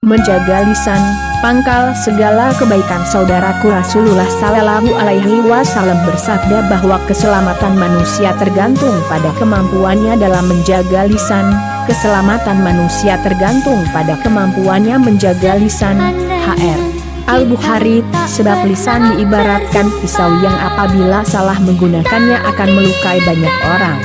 menjaga lisan, pangkal segala kebaikan. Saudaraku, Rasulullah Shallallahu Alaihi Wasallam bersabda bahwa keselamatan manusia tergantung pada kemampuannya dalam menjaga lisan. Keselamatan manusia tergantung pada kemampuannya menjaga lisan. Hr. Al-Bukhari, sebab lisan diibaratkan pisau yang apabila salah menggunakannya akan melukai banyak orang.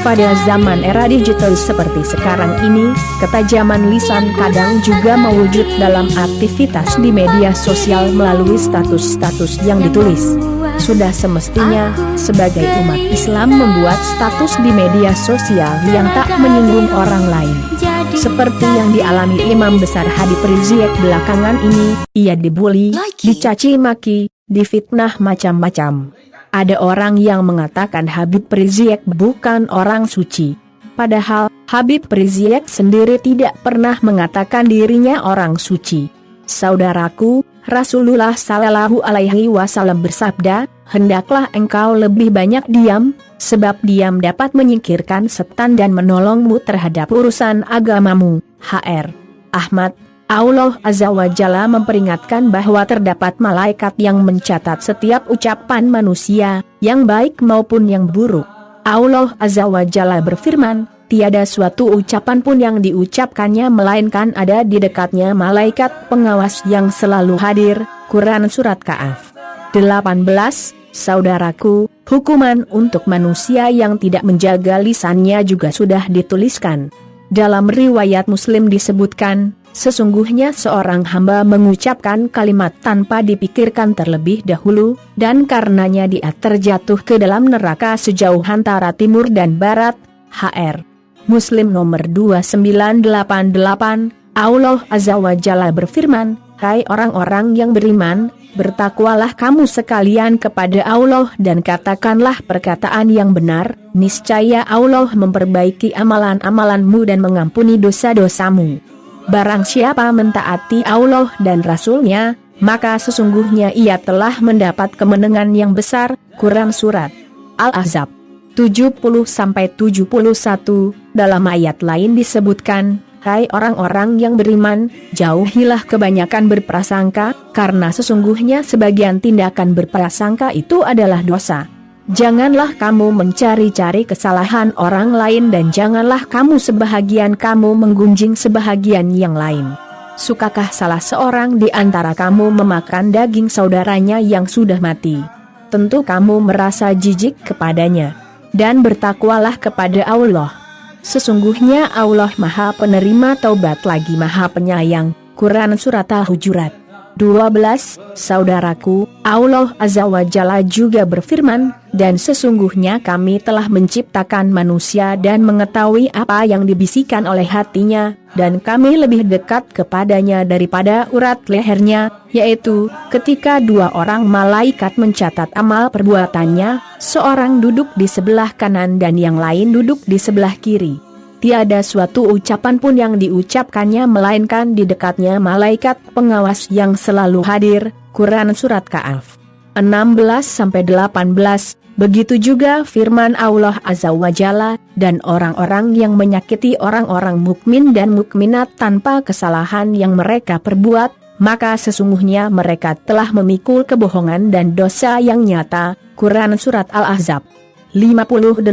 Pada zaman era digital seperti sekarang ini, ketajaman lisan kadang juga mewujud dalam aktivitas di media sosial melalui status-status yang ditulis. Sudah semestinya, sebagai umat Islam membuat status di media sosial yang tak menyinggung orang lain. Seperti yang dialami Imam Besar Habib Rizik belakangan ini, ia dibully, dicaci maki, difitnah macam-macam. Ada orang yang mengatakan Habib Rizik bukan orang suci. Padahal, Habib Rizik sendiri tidak pernah mengatakan dirinya orang suci. Saudaraku, Rasulullah Shallallahu Alaihi Wasallam bersabda, hendaklah engkau lebih banyak diam, sebab diam dapat menyingkirkan setan dan menolongmu terhadap urusan agamamu. Hr. Ahmad. Allah Azza wa Jalla memperingatkan bahwa terdapat malaikat yang mencatat setiap ucapan manusia, yang baik maupun yang buruk. Allah Azza wa Jalla berfirman, tiada suatu ucapan pun yang diucapkannya melainkan ada di dekatnya malaikat pengawas yang selalu hadir. Quran Surat Kahf 18. Saudaraku, hukuman untuk manusia yang tidak menjaga lisannya juga sudah dituliskan. Dalam riwayat Muslim disebutkan, sesungguhnya seorang hamba mengucapkan kalimat tanpa dipikirkan terlebih dahulu, dan karenanya dia terjatuh ke dalam neraka sejauh antara timur dan barat. Hr. Muslim nomor 2988, Allah Azza wa Jalla berfirman, hai orang-orang yang beriman, bertakwalah kamu sekalian kepada Allah dan katakanlah perkataan yang benar, niscaya Allah memperbaiki amalan-amalanmu dan mengampuni dosa-dosamu. Barang siapa mentaati Allah dan Rasul-Nya, maka sesungguhnya ia telah mendapat kemenangan yang besar. Quran Surat Al-Ahzab 70-71. Dalam ayat lain disebutkan, hai orang-orang yang beriman, jauhilah kebanyakan berprasangka, karena sesungguhnya sebagian tindakan berprasangka itu adalah dosa. Janganlah kamu mencari-cari kesalahan orang lain dan janganlah kamu sebahagian kamu menggunjing sebahagian yang lain. Sukakah salah seorang di antara kamu memakan daging saudaranya yang sudah mati? Tentu kamu merasa jijik kepadanya. Dan bertakwalah kepada Allah. Sesungguhnya Allah Maha Penerima Taubat lagi Maha Penyayang. Quran Surat Al-Hujurat 12. Saudaraku, Allah Azza wa Jalla juga berfirman, dan sesungguhnya kami telah menciptakan manusia dan mengetahui apa yang dibisikkan oleh hatinya, dan kami lebih dekat kepadanya daripada urat lehernya, yaitu, ketika dua orang malaikat mencatat amal perbuatannya, seorang duduk di sebelah kanan dan yang lain duduk di sebelah kiri. Tiada suatu ucapan pun yang diucapkannya melainkan di dekatnya malaikat pengawas yang selalu hadir. Quran Surat Kahf 16-18. Begitu juga firman Allah Azza wa Jalla, dan orang-orang yang menyakiti orang-orang mukmin dan mukminat tanpa kesalahan yang mereka perbuat, maka sesungguhnya mereka telah memikul kebohongan dan dosa yang nyata. Quran Surat Al-Ahzab 58.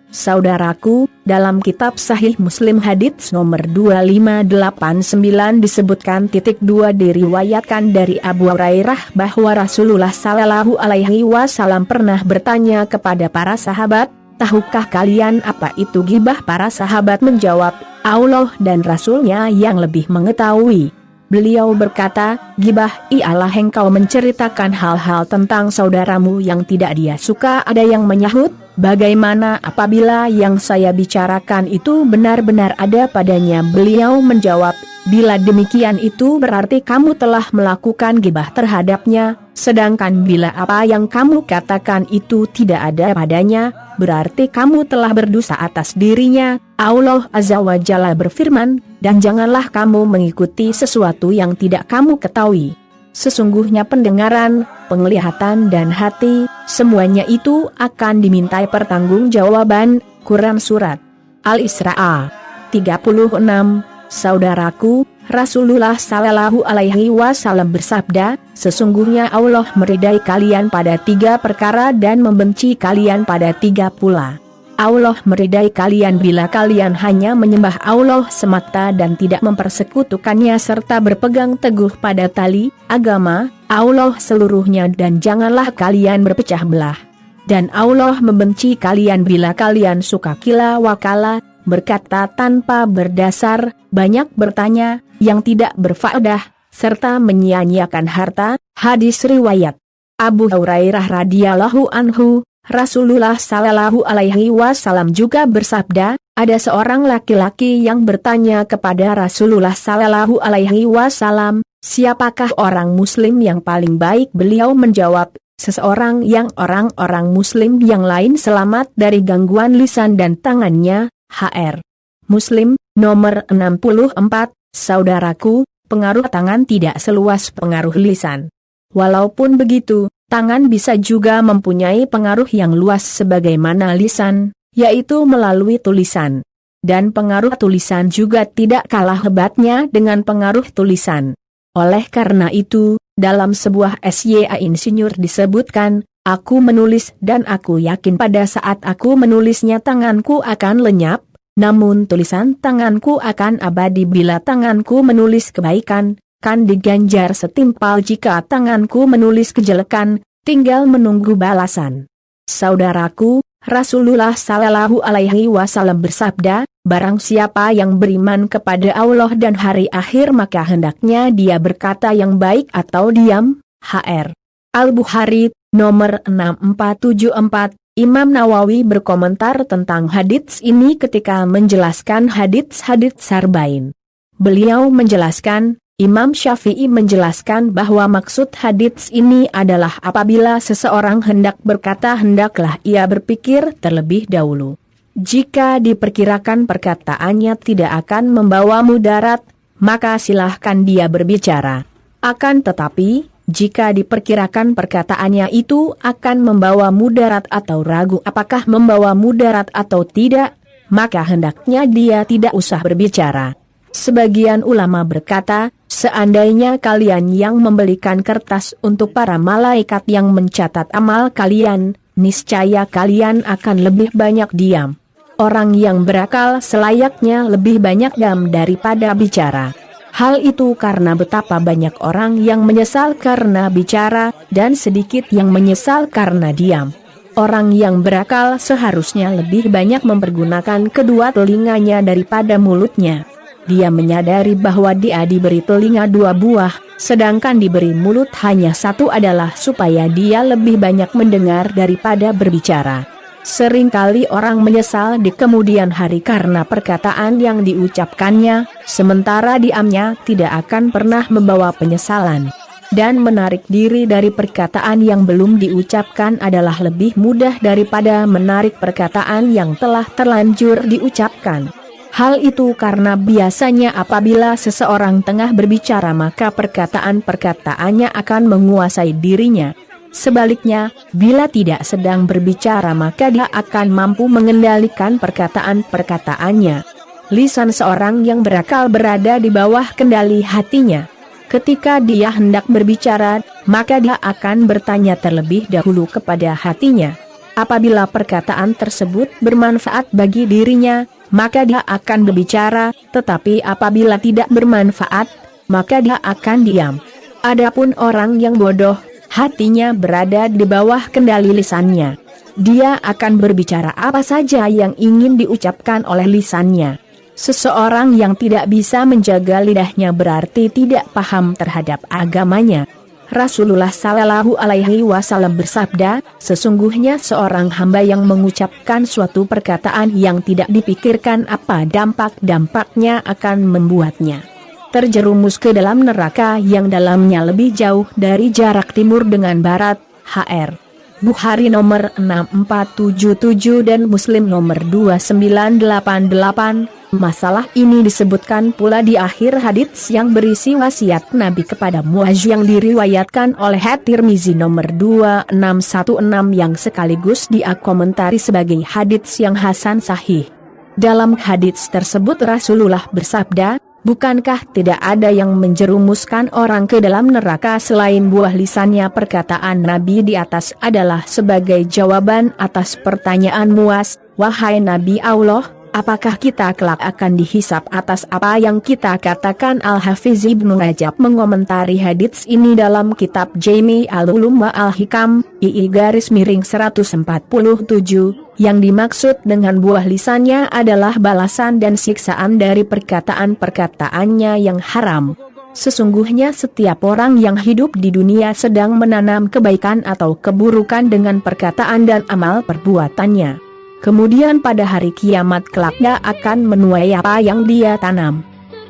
Saudaraku, dalam kitab Sahih Muslim hadits nomor 2589 disebutkan 2 diriwayatkan dari Abu Hurairah bahwa Rasulullah Shallallahu Alaihi Wasallam pernah bertanya kepada para sahabat, tahukah kalian apa itu ghibah? Para sahabat menjawab, Allah dan Rasul-Nya yang lebih mengetahui. Beliau berkata, ghibah ialah engkau menceritakan hal-hal tentang saudaramu yang tidak dia suka. Ada yang menyahut, bagaimana apabila yang saya bicarakan itu benar-benar ada padanya? Beliau menjawab, bila demikian itu berarti kamu telah melakukan ghibah terhadapnya, sedangkan bila apa yang kamu katakan itu tidak ada padanya, berarti kamu telah berdosa atas dirinya. Allah Azza wa Jalla berfirman, dan janganlah kamu mengikuti sesuatu yang tidak kamu ketahui. Sesungguhnya pendengaran, penglihatan dan hati, semuanya itu akan dimintai pertanggungjawaban. Quran Surat Al-Isra 36. Saudaraku, Rasulullah Shallallahu Alaihi Wasallam bersabda, sesungguhnya Allah meridai kalian pada 3 perkara dan membenci kalian pada 3 pula. Allah meridai kalian bila kalian hanya menyembah Allah semata dan tidak mempersekutukannya serta berpegang teguh pada tali agama Allah seluruhnya, dan janganlah kalian berpecah belah. Dan Allah membenci kalian bila kalian suka kila wakala, berkata tanpa berdasar, banyak bertanya yang tidak berfaedah, serta menyia-nyiakan harta. Hadis riwayat Abu Hurairah radhiyallahu anhu. Rasulullah Shallallahu Alaihi Wasallam juga bersabda, ada seorang laki-laki yang bertanya kepada Rasulullah Shallallahu Alaihi Wasallam, siapakah orang Muslim yang paling baik? Beliau menjawab, seseorang yang orang-orang Muslim yang lain selamat dari gangguan lisan dan tangannya. HR Muslim, nomor 64. Saudaraku, pengaruh tangan tidak seluas pengaruh lisan. Walaupun begitu, tangan bisa juga mempunyai pengaruh yang luas sebagaimana lisan, yaitu melalui tulisan. Dan pengaruh tulisan juga tidak kalah hebatnya dengan pengaruh tulisan. Oleh karena itu, dalam sebuah SYA insinyur disebutkan, aku menulis dan aku yakin pada saat aku menulisnya tanganku akan lenyap, namun tulisan tanganku akan abadi bila tanganku menulis kebaikan, kan diganjar setimpal jika tanganku menulis kejelekan, tinggal menunggu balasan. Saudaraku, Rasulullah Shallallahu Alaihi Wasallam bersabda, barang siapa yang beriman kepada Allah dan hari akhir maka hendaknya dia berkata yang baik atau diam. HR Al-Bukhari, nomor 6474. Imam Nawawi berkomentar tentang hadits ini ketika menjelaskan hadits Sarbain. Beliau menjelaskan, Imam Syafi'i menjelaskan bahwa maksud hadits ini adalah apabila seseorang hendak berkata hendaklah ia berpikir terlebih dahulu. Jika diperkirakan perkataannya tidak akan membawa mudarat, maka silahkan dia berbicara. Akan tetapi, jika diperkirakan perkataannya itu akan membawa mudarat atau ragu apakah membawa mudarat atau tidak, maka hendaknya dia tidak usah berbicara. Sebagian ulama berkata, seandainya kalian yang membelikan kertas untuk para malaikat yang mencatat amal kalian, niscaya kalian akan lebih banyak diam. Orang yang berakal selayaknya lebih banyak diam daripada bicara. Hal itu karena betapa banyak orang yang menyesal karena bicara, dan sedikit yang menyesal karena diam. Orang yang berakal seharusnya lebih banyak mempergunakan kedua telinganya daripada mulutnya. Dia menyadari bahwa dia diberi telinga 2 buah, sedangkan diberi mulut hanya 1 adalah supaya dia lebih banyak mendengar daripada berbicara. Seringkali orang menyesal di kemudian hari karena perkataan yang diucapkannya, sementara diamnya tidak akan pernah membawa penyesalan. Dan menarik diri dari perkataan yang belum diucapkan adalah lebih mudah daripada menarik perkataan yang telah terlanjur diucapkan. Hal itu karena biasanya apabila seseorang tengah berbicara maka perkataan-perkataannya akan menguasai dirinya. Sebaliknya, bila tidak sedang berbicara maka dia akan mampu mengendalikan perkataan-perkataannya. Lisan seorang yang berakal berada di bawah kendali hatinya. Ketika dia hendak berbicara, maka dia akan bertanya terlebih dahulu kepada hatinya. Apabila perkataan tersebut bermanfaat bagi dirinya, maka dia akan berbicara, tetapi apabila tidak bermanfaat, maka dia akan diam. Adapun orang yang bodoh, hatinya berada di bawah kendali lisannya. Dia akan berbicara apa saja yang ingin diucapkan oleh lisannya. Seseorang yang tidak bisa menjaga lidahnya berarti tidak paham terhadap agamanya. Rasulullah Shallallahu Alaihi Wasallam bersabda, sesungguhnya seorang hamba yang mengucapkan suatu perkataan yang tidak dipikirkan apa dampak-dampaknya akan membuatnya terjerumus ke dalam neraka yang dalamnya lebih jauh dari jarak timur dengan barat. HR Bukhari nomor 6477 dan Muslim nomor 2988. Masalah ini disebutkan pula di akhir hadits yang berisi wasiat Nabi kepada Muaz yang diriwayatkan oleh At-Tirmizi nomor 2616 yang sekaligus dia komentari sebagai hadits yang hasan sahih. Dalam hadits tersebut Rasulullah bersabda, Bukankah tidak ada yang menjerumuskan orang ke dalam neraka selain buah lisannya? Perkataan Nabi di atas adalah sebagai jawaban atas pertanyaan Muaz, wahai Nabi Allah, apakah kita kelak akan dihisap atas apa yang kita katakan? Al-Hafiz Ibnu Rajab mengomentari hadits ini dalam kitab Jami' al-Ulum wa al-Hikam, II-147, yang dimaksud dengan buah lisannya adalah balasan dan siksaan dari perkataan-perkataannya yang haram. Sesungguhnya setiap orang yang hidup di dunia sedang menanam kebaikan atau keburukan dengan perkataan dan amal perbuatannya. Kemudian pada hari kiamat kelak dia akan menuai apa yang dia tanam.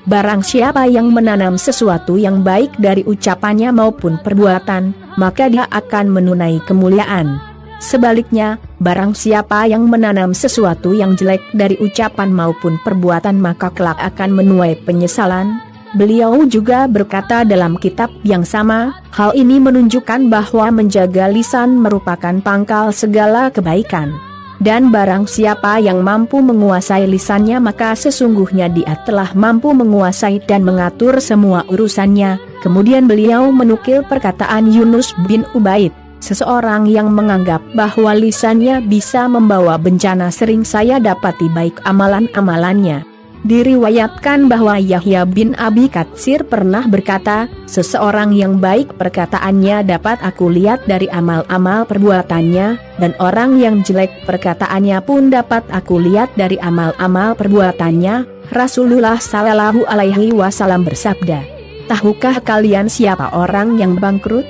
Barang siapa yang menanam sesuatu yang baik dari ucapannya maupun perbuatan, maka dia akan menunai kemuliaan. Sebaliknya, barang siapa yang menanam sesuatu yang jelek dari ucapan maupun perbuatan maka kelak akan menuai penyesalan. Beliau juga berkata dalam kitab yang sama, hal ini menunjukkan bahwa menjaga lisan merupakan pangkal segala kebaikan. Dan barang siapa yang mampu menguasai lisannya maka sesungguhnya dia telah mampu menguasai dan mengatur semua urusannya. Kemudian beliau menukil perkataan Yunus bin Ubaid, seseorang yang menganggap bahwa lisannya bisa membawa bencana sering saya dapati baik amalan-amalannya. Diriwayatkan bahwa Yahya bin Abi Katsir pernah berkata, seseorang yang baik perkataannya dapat aku lihat dari amal-amal perbuatannya, dan orang yang jelek perkataannya pun dapat aku lihat dari amal-amal perbuatannya. Rasulullah Shallallahu Alaihi Wasallam bersabda, tahukah kalian siapa orang yang bangkrut?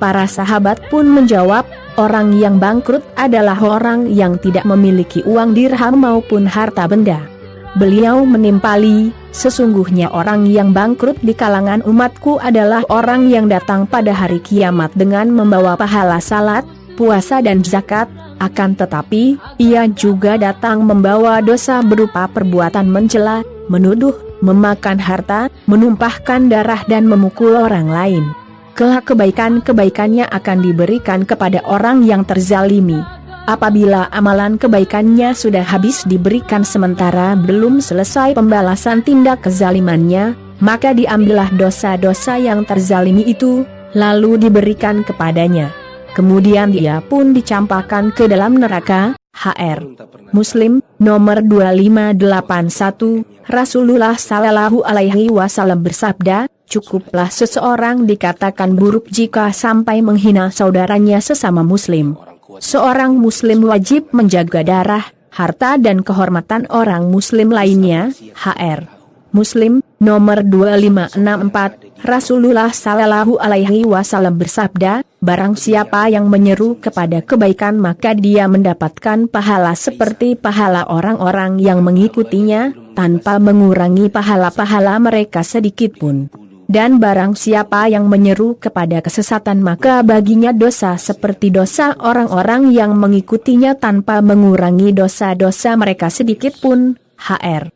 Para sahabat pun menjawab, orang yang bangkrut adalah orang yang tidak memiliki uang dirham maupun harta benda. Beliau menimpali, sesungguhnya orang yang bangkrut di kalangan umatku adalah orang yang datang pada hari kiamat dengan membawa pahala salat, puasa dan zakat, akan tetapi, ia juga datang membawa dosa berupa perbuatan mencela, menuduh, memakan harta, menumpahkan darah dan memukul orang lain. Kelak kebaikan-kebaikannya akan diberikan kepada orang yang terzalimi. Apabila amalan kebaikannya sudah habis diberikan sementara belum selesai pembalasan tindak kezalimannya, maka diambillah dosa-dosa yang terzalimi itu, lalu diberikan kepadanya. Kemudian dia pun dicampakkan ke dalam neraka. HR Muslim nomor 2581, Rasulullah Shallallahu Alaihi Wasallam bersabda, cukuplah seseorang dikatakan buruk jika sampai menghina saudaranya sesama muslim. Seorang muslim wajib menjaga darah, harta dan kehormatan orang muslim lainnya. HR Muslim nomor 2564, Rasulullah Shallallahu Alaihi Wasallam bersabda, barang siapa yang menyeru kepada kebaikan maka dia mendapatkan pahala seperti pahala orang-orang yang mengikutinya, tanpa mengurangi pahala-pahala mereka sedikitpun. Dan barang siapa yang menyeru kepada kesesatan maka baginya dosa seperti dosa orang-orang yang mengikutinya tanpa mengurangi dosa-dosa mereka sedikitpun. HR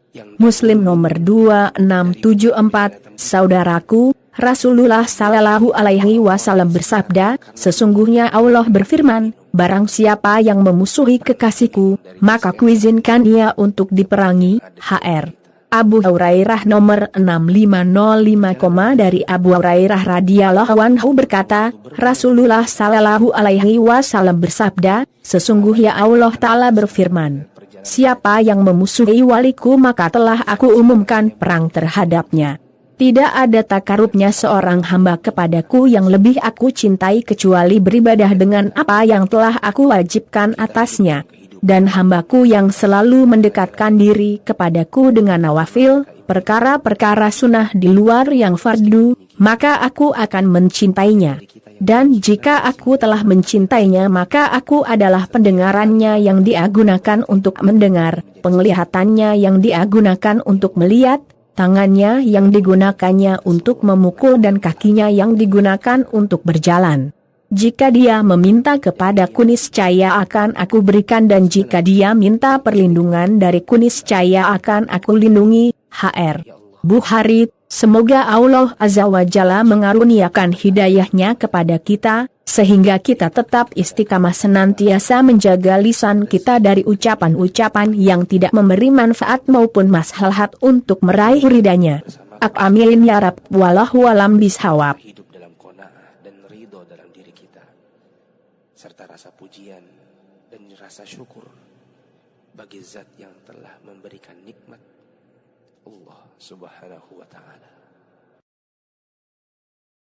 Muslim nomor 2674, saudaraku, Rasulullah Shallallahu Alaihi Wasallam bersabda, sesungguhnya Allah berfirman, barang siapa yang memusuhi kekasihku, maka kuizinkan ia untuk diperangi. HR Abu Hurairah nomor 6505, dari Abu Hurairah radhiyallahu anhu berkata, Rasulullah Shallallahu Alaihi Wasallam bersabda, sesungguhnya Allah Ta'ala berfirman, siapa yang memusuhi waliku maka telah aku umumkan perang terhadapnya. Tidak ada takarubnya seorang hamba kepadaku yang lebih aku cintai kecuali beribadah dengan apa yang telah aku wajibkan atasnya. Dan hambaku yang selalu mendekatkan diri kepadaku dengan nawafil, perkara-perkara sunnah di luar yang fardu, maka aku akan mencintainya. Dan jika aku telah mencintainya maka aku adalah pendengarannya yang dia gunakan untuk mendengar, penglihatannya yang dia gunakan untuk melihat, tangannya yang digunakannya untuk memukul dan kakinya yang digunakan untuk berjalan. Jika dia meminta kepadaku niscaya akan aku berikan dan jika dia minta perlindungan dariku niscaya akan aku lindungi. HR Bukhari, semoga Allah Azza wa Jalla mengaruniakan hidayahnya kepada kita, sehingga kita tetap istiqamah senantiasa menjaga lisan kita dari ucapan-ucapan yang tidak memberi manfaat maupun maslahat untuk meraih ridhanya. Amin ya Rab, wallahu alam bishawab. Hidup dalam qanaah dan ridho dalam diri kita, serta rasa pujian dan rasa syukur bagi zat yang telah memberikan nikmat, Allah subhanahu wa ta'ala.